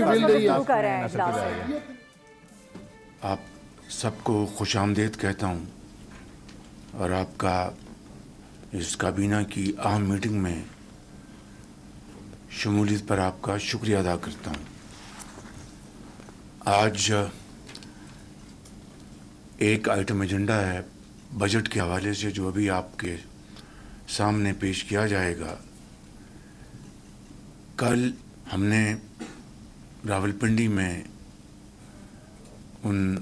شروع کر رہے ہیں اجلاس۔ آپ سب کو خوش آمدید کہتا ہوں اور آپ کا اس کابینہ کی اہم میٹنگ میں شمولیت پر آپ کا شکریہ ادا کرتا ہوں۔ آج ایک آئٹم ایجنڈا ہے بجٹ کے حوالے سے جو ابھی آپ کے سامنے پیش کیا جائے گا۔ کل ہم نے راولپنڈی میں ان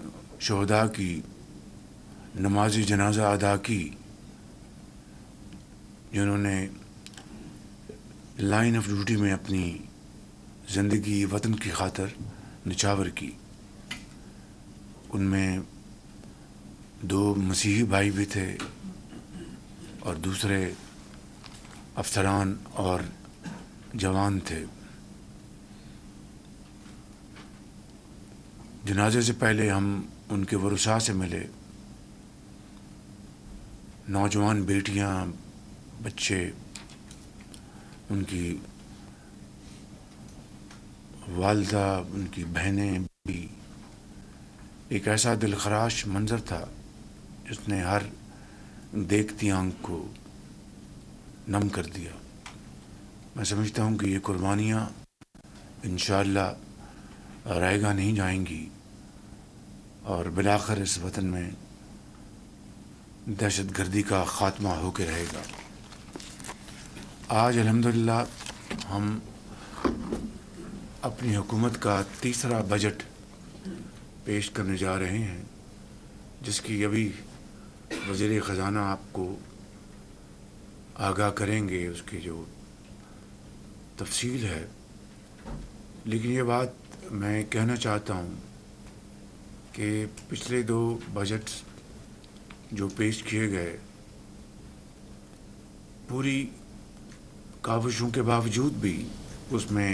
شہداء کی نماز جنازہ ادا کی جنہوں نے لائن آف ڈیوٹی میں اپنی زندگی وطن کی خاطر نچھاور کی۔ ان میں 2 مسیحی بھائی بھی تھے اور دوسرے افسران اور جوان تھے۔ جنازے سے پہلے ہم ان کے ورثاء سے ملے، نوجوان بیٹیاں، بچے، ان کی والدہ، ان کی بہنیں بھی۔ ایک ایسا دلخراش منظر تھا جس نے ہر دیکھتی آنکھ کو نم کر دیا۔ میں سمجھتا ہوں کہ یہ قربانیاں انشاءاللہ رائے گاہ نہیں جائیں گی اور بالآخر اس وطن میں دہشت گردی کا خاتمہ ہو کے رہے گا۔ آج الحمدللہ ہم اپنی حکومت کا تیسرا بجٹ پیش کرنے جا رہے ہیں، جس کی ابھی وزیر خزانہ آپ کو آگاہ کریں گے، اس کی جو تفصیل ہے۔ لیکن یہ بات میں کہنا چاہتا ہوں کہ پچھلے 2 بجٹس جو پیش کیے گئے، پوری کاوشوں کے باوجود بھی اس میں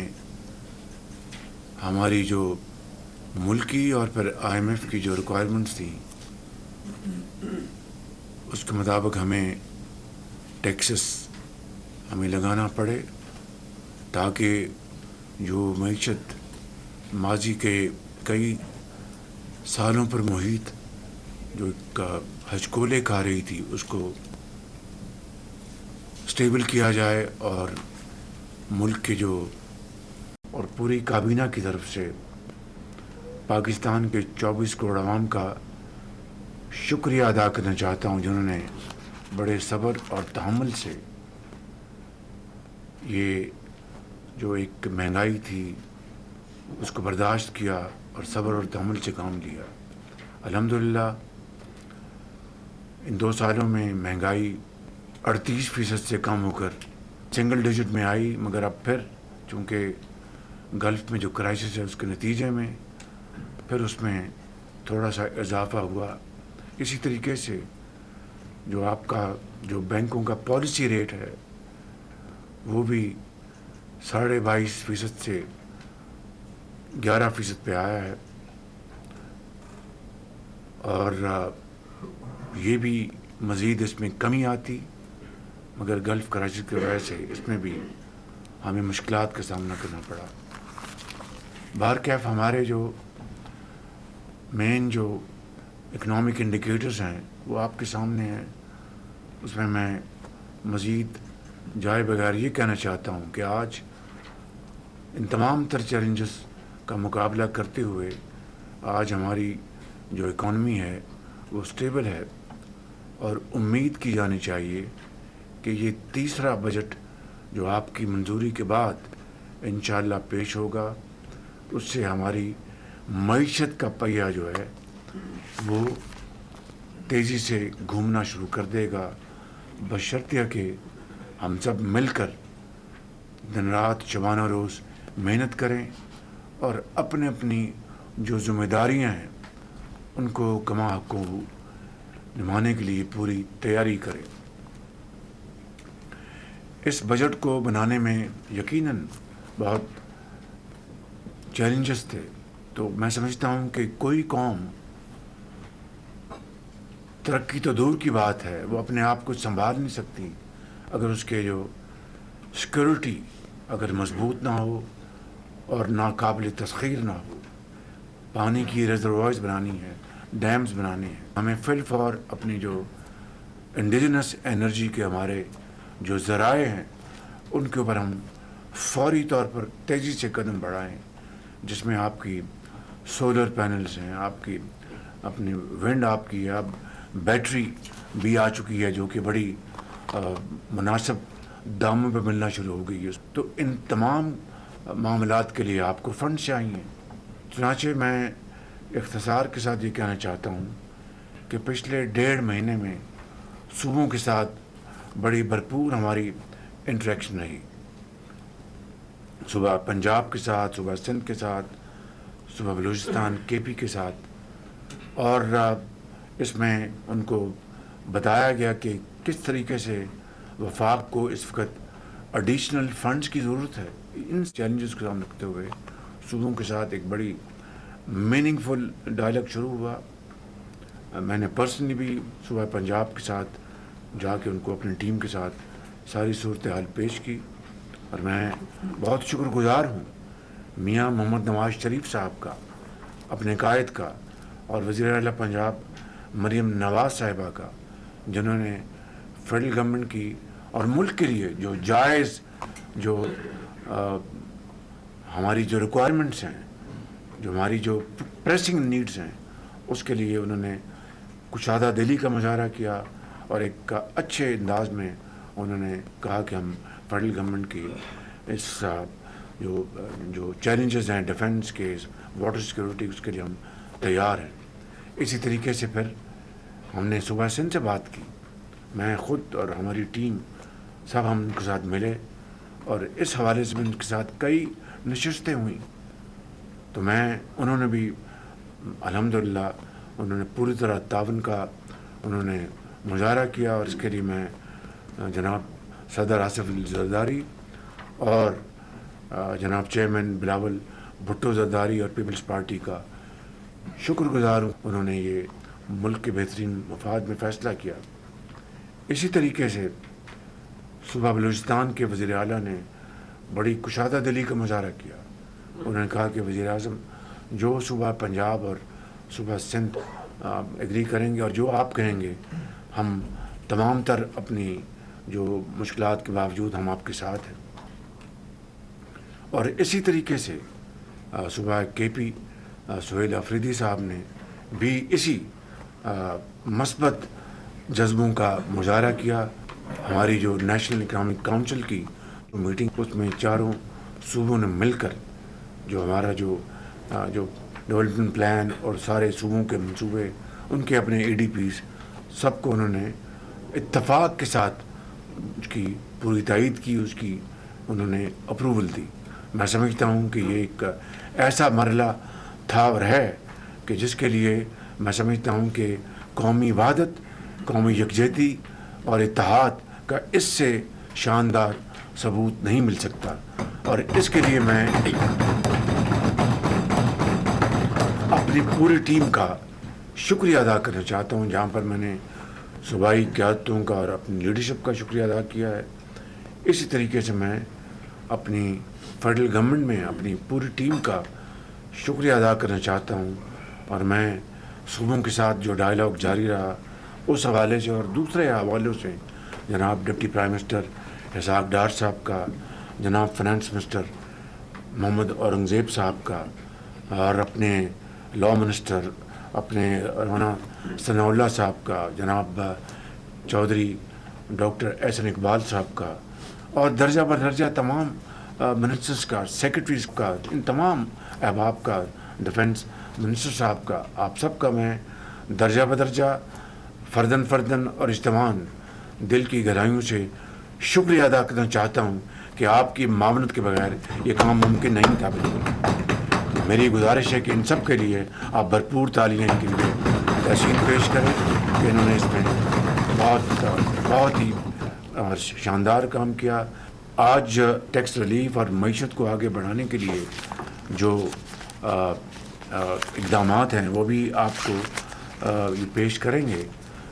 ہماری جو ملکی اور پھر IMF کی جو ریکوائرمنٹس تھی اس کے مطابق ہمیں ٹیکسز ہمیں لگانا پڑے تاکہ جو معیشت ماضی کے کئی سالوں پر محیط جو ایک ہچکولے کھا رہی تھی اس کو اسٹیبل کیا جائے، اور ملک کے جو اور پوری کابینہ کی طرف سے پاکستان کے 24 کروڑ عوام کا شکریہ ادا کرنا چاہتا ہوں جنہوں نے بڑے صبر اور تحمل سے یہ جو ایک مہنگائی تھی اس کو برداشت کیا اور صبر اور تحمل سے کام لیا۔ الحمدللہ ان 2 سالوں میں مہنگائی 38% سے کم ہو کر سنگل ڈیجٹ میں آئی، مگر اب پھر چونکہ گلف میں جو کرائسس ہے اس کے نتیجے میں پھر اس میں تھوڑا سا اضافہ ہوا۔ اسی طریقے سے جو آپ کا جو بینکوں کا پالیسی ریٹ ہے وہ بھی 22.5% سے 11% پہ آیا ہے، اور یہ بھی مزید اس میں کمی آتی، مگر گلف کرائسس کی وجہ سے اس میں بھی ہمیں مشکلات کا سامنا کرنا پڑا۔ بہرکیف ہمارے جو مین جو اکنامک انڈیکیٹرز ہیں وہ آپ کے سامنے ہیں۔ اس میں مزید جائے بغیر یہ کہنا چاہتا ہوں کہ آج ان تمام تر چیلنجز کا مقابلہ کرتے ہوئے آج ہماری جو اکانومی ہے وہ اسٹیبل ہے، اور امید کی جانی چاہیے کہ یہ تیسرا بجٹ جو آپ کی منظوری کے بعد انشاءاللہ پیش ہوگا اس سے ہماری معیشت کا پہیہ جو ہے وہ تیزی سے گھومنا شروع کر دے گا، بشرطیہ کہ ہم سب مل کر دن رات شبانہ روز محنت کریں اور اپنے اپنی جو ذمہ داریاں ہیں ان کو کما حقوں نبھانے کے لیے پوری تیاری کریں۔ اس بجٹ کو بنانے میں یقیناً بہت چیلنجز تھے، تو میں سمجھتا ہوں کہ کوئی قوم ترقی تو دور کی بات ہے، وہ اپنے آپ کو سنبھال نہیں سکتی اگر اس کے جو سیکورٹی اگر مضبوط نہ ہو، اور ناقابل تسخیر نہ ہو. پانی کی ریزروائرز بنانی ہے, ڈیمز بنانے ہیں. ہمیں فی الفور اپنی جو انڈیجنس انرجی کے ہمارے جو ذرائع ہیں ان کے اوپر ہم فوری طور پر تیزی سے قدم بڑھائیں, جس میں آپ کی سولر پینلز ہیں, آپ کی اپنی ونڈ آپ کی اب بیٹری بھی آ چکی ہے جو کہ بڑی مناسب داموں پہ ملنا شروع ہو گئی ہے. تو ان تمام معاملات کے لیے آپ کو فنڈ چاہیے. چنانچہ میں اختصار کے ساتھ یہ کہنا چاہتا ہوں کہ پچھلے 1.5 مہینے میں صوبوں کے ساتھ بڑی بھرپور ہماری انٹریکشن رہی. صبح پنجاب کے ساتھ, صبح سندھ کے ساتھ, صبح بلوچستان کے پی کے ساتھ, اور اس میں ان کو بتایا گیا کہ کس طریقے سے وفاق کو اس وقت ایڈیشنل فنڈز کی ضرورت ہے. ان چیلنجز کو سامنے رکھتے ہوئے صوبوں کے ساتھ ایک بڑی میننگ فل ڈائلاگ شروع ہوا. میں نے پرسنلی بھی صوبہ پنجاب کے ساتھ جا کے ان کو اپنی ٹیم کے ساتھ ساری صورتحال پیش کی, اور میں بہت شکر گزار ہوں میاں محمد نواز شریف صاحب کا, اپنے قائد کا, اور وزیر اعلیٰ پنجاب مریم نواز صاحبہ کا, جنہوں نے فیڈرل گورنمنٹ کی اور ملک کے لیے جو جائز جو ہماری جو ریکوائرمنٹس ہیں, جو ہماری جو پریسنگ نیڈز ہیں, اس کے لیے انہوں نے کشادہ دلی کا مظاہرہ کیا, اور ایک اچھے انداز میں انہوں نے کہا کہ ہم فیڈرل گورنمنٹ کی اس جو چیلنجز ہیں ڈیفنس کے, واٹر سیکورٹی, اس کے لیے ہم تیار ہیں. اسی طریقے سے پھر ہم نے صوبہ سندھ سے بات کی, میں خود اور ہماری ٹیم سب ہم ان کے ساتھ ملے, اور اس حوالے سے بھی ان کے ساتھ کئی نشستیں ہوئیں. تو انہوں نے بھی الحمدللہ انہوں نے پوری طرح تعاون کا انہوں نے مظاہرہ کیا, اور اس کے لیے میں جناب صدر آصف علی زرداری اور جناب چیئرمین بلاول بھٹو زرداری اور پیپلز پارٹی کا شکر گزار ہوں. انہوں نے یہ ملک کے بہترین مفاد میں فیصلہ کیا. اسی طریقے سے صوبہ بلوچستان کے وزیر اعلیٰ نے بڑی کشادہ دلی کا مظاہرہ کیا. انہوں نے کہا کہ وزیر اعظم جو صوبہ پنجاب اور صوبہ سندھ ایگری کریں گے اور جو آپ کہیں گے, ہم تمام تر اپنی جو مشکلات کے باوجود ہم آپ کے ساتھ ہیں. اور اسی طریقے سے صوبہ کے پی سہیل آفریدی صاحب نے بھی اسی مثبت جذبوں کا مظاہرہ کیا. ہماری جو نیشنل اکنامک کونسل کی جو میٹنگ, اس میں چاروں صوبوں نے مل کر جو ہمارا جو ڈیولپمنٹ پلان اور سارے صوبوں کے منصوبے, ان کے اپنے اے ڈی پیز, سب کو انہوں نے اتفاق کے ساتھ اس کی پوری تائید کی, اس کی انہوں نے اپروول دی. میں سمجھتا ہوں کہ یہ ایک ایسا مرحلہ تھا اور ہے کہ جس کے لیے میں سمجھتا ہوں کہ قومی وحدت, قومی یکجہتی اور اتحاد کا اس سے شاندار ثبوت نہیں مل سکتا. اور اس کے لیے میں اپنی پوری ٹیم کا شکریہ ادا کرنا چاہتا ہوں, جہاں پر میں نے صوبائی قیادتوں کا اور اپنی لیڈرشپ کا شکریہ ادا کیا ہے. اسی طریقے سے میں اپنی فیڈرل گورنمنٹ میں اپنی پوری ٹیم کا شکریہ ادا کرنا چاہتا ہوں. اور میں صوبوں کے ساتھ جو ڈائلاگ جاری رہا اس حوالے سے اور دوسرے حوالوں سے, جناب deputy prime minister Ishaq Dar صاحب کا, جناب فنانس منسٹر محمد اورنگزیب صاحب کا, اور اپنے لاء منسٹر اپنے رانا ثناء اللہ صاحب کا, جناب چودھری ڈاکٹر احسن اقبال صاحب کا, اور درجہ بدرجہ تمام منسٹرز کا, سیکرٹریز کا, ان تمام احباب کا, ڈیفنس منسٹر صاحب کا, آپ سب کا میں درجہ بدرجہ فردن فردن اور اجتماعاً دل کی گہرائیوں سے شکریہ ادا کرنا چاہتا ہوں کہ آپ کی معاونت کے بغیر یہ کام ممکن نہیں تھا. میری گزارش ہے کہ ان سب کے لیے آپ بھرپور تعلیم کے لیے تحسین پیش کریں کہ انہوں نے اس میں بہت ہی شاندار کام کیا. آج ٹیکس ریلیف اور معیشت کو آگے بڑھانے کے لیے جو اقدامات ہیں وہ بھی آپ کو پیش کریں گے,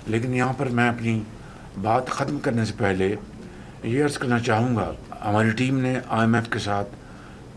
لیکن یہاں پر میں اپنی بات ختم کرنے سے پہلے یہ عرض کرنا چاہوں گا, ہماری ٹیم نے آئی ایم ایف کے ساتھ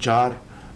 4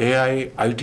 AI, IT,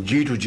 G2G,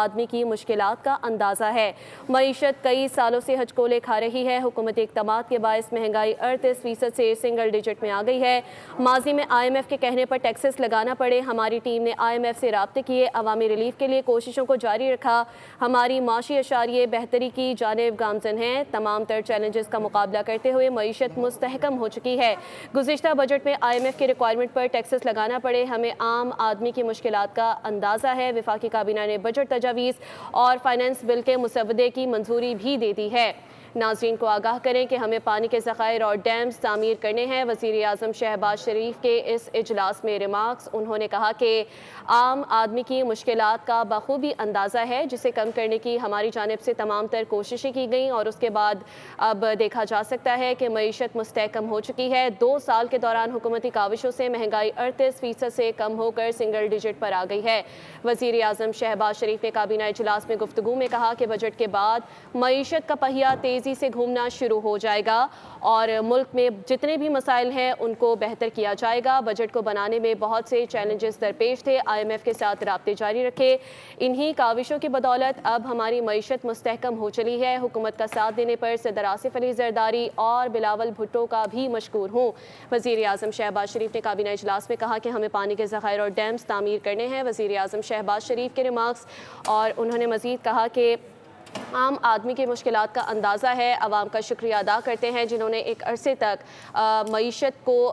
آدمی کی مشکلات کا اندازہ ہے۔ معیشت کئی سالوں سے ہچکولے کھا رہی ہے۔ حکومتی اقدامات کے باعث مہنگائی 38% سے سنگل ڈیجٹ میں آ گئی ہے۔ ماضی میں IMF کے کہنے پر ٹیکسز لگانا پڑے۔ ہماری ٹیم نے IMF سے رابطے کیے، عوامی ریلیف کے لیے کوششوں کو جاری رکھا۔ ہماری معاشی اشاریے بہتری کی جانب گامزن ہیں۔ تمام تر چیلنجز کا مقابلہ کرتے ہوئے معیشت مستحکم ہو چکی ہے۔ گزشتہ بجٹ میں IMF کی ریکوائرمنٹ پر ٹیکسز لگانا پڑے۔ ہمیں عام آدمی کی مشکلات کا اندازہ ہے۔ وفاقی کابینہ نے بجٹ تجاویز اور فائنانس بل کے مسودے کی منظوری بھی دے دی ہے۔ ناظرین کو آگاہ کریں کہ ہمیں پانی کے ذخائر اور ڈیمز تعمیر کرنے ہیں۔ وزیر اعظم شہباز شریف کے اس اجلاس میں ریمارکس۔ انہوں نے کہا کہ عام آدمی کی مشکلات کا بخوبی اندازہ ہے، جسے کم کرنے کی ہماری جانب سے تمام تر کوششیں کی گئیں اور اس کے بعد اب دیکھا جا سکتا ہے کہ معیشت مستحکم ہو چکی ہے۔ 2 سال کے دوران حکومتی کاوشوں سے مہنگائی 38% سے کم ہو کر سنگل ڈیجٹ پر آ گئی ہے۔ وزیر اعظم شہباز شریف نے کابینہ اجلاس میں گفتگو میں کہا کہ بجٹ کے بعد معیشت کا پہیہ تیزی سے گھومنا شروع ہو جائے گا اور ملک میں جتنے بھی مسائل ہیں ان کو بہتر کیا جائے گا۔ بجٹ کو بنانے میں بہت سے چیلنجز درپیش تھے۔ IMF کے ساتھ رابطے جاری رکھے۔ انہی کاوشوں کی بدولت اب ہماری معیشت مستحکم ہو چلی ہے۔ حکومت کا ساتھ دینے پر صدر آصف علی زرداری اور بلاول بھٹو کا بھی مشکور ہوں۔ وزیر اعظم شہباز شریف نے کابینہ اجلاس میں کہا کہ ہمیں پانی کے ذخائر اور ڈیمز تعمیر کرنے ہیں۔ وزیر اعظم شہباز شریف کے ریمارکس، اور انہوں نے مزید کہا کہ عام آدمی کی مشکلات کا اندازہ ہے۔ عوام کا شکریہ ادا کرتے ہیں جنہوں نے ایک عرصے تک معیشت کو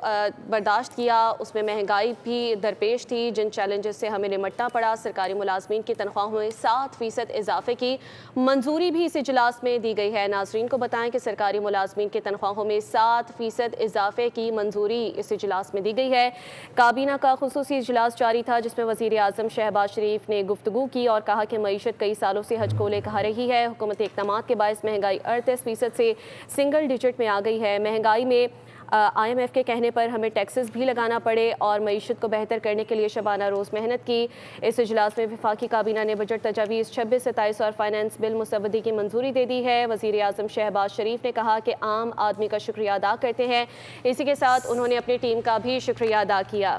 برداشت کیا، اس میں مہنگائی بھی درپیش تھی، جن چیلنجز سے ہمیں نمٹنا پڑا۔ سرکاری ملازمین کی تنخواہوں میں 7% اضافے کی منظوری بھی اس اجلاس میں دی گئی ہے۔ ناظرین کو بتائیں کہ سرکاری ملازمین کی تنخواہوں میں 7% اضافے کی منظوری اس اجلاس میں دی گئی ہے۔ کابینہ کا خصوصی اجلاس جاری تھا جس میں وزیر اعظم شہباز شریف نے گفتگو کی اور کہا کہ معیشت کئی سالوں سے ہچکولے کھا رہی ہے۔ حکومتی اقدامات کے باعث مہنگائی 38% سے سنگل ڈیجٹ میں آ گئی ہے۔ مہنگائی میں IMF کے کہنے پر ہمیں ٹیکسز بھی لگانا پڑے اور معیشت کو بہتر کرنے کے لیے شبانہ روز محنت کی۔ اس اجلاس میں وفاقی کابینہ نے بجٹ تجاویز 26، 27 اور فائنانس بل مسودے کی منظوری دے دی ہے۔ وزیر اعظم شہباز شریف نے کہا کہ عام آدمی کا شکریہ ادا کرتے ہیں۔ اسی کے ساتھ انہوں نے اپنی ٹیم کا بھی شکریہ ادا کیا۔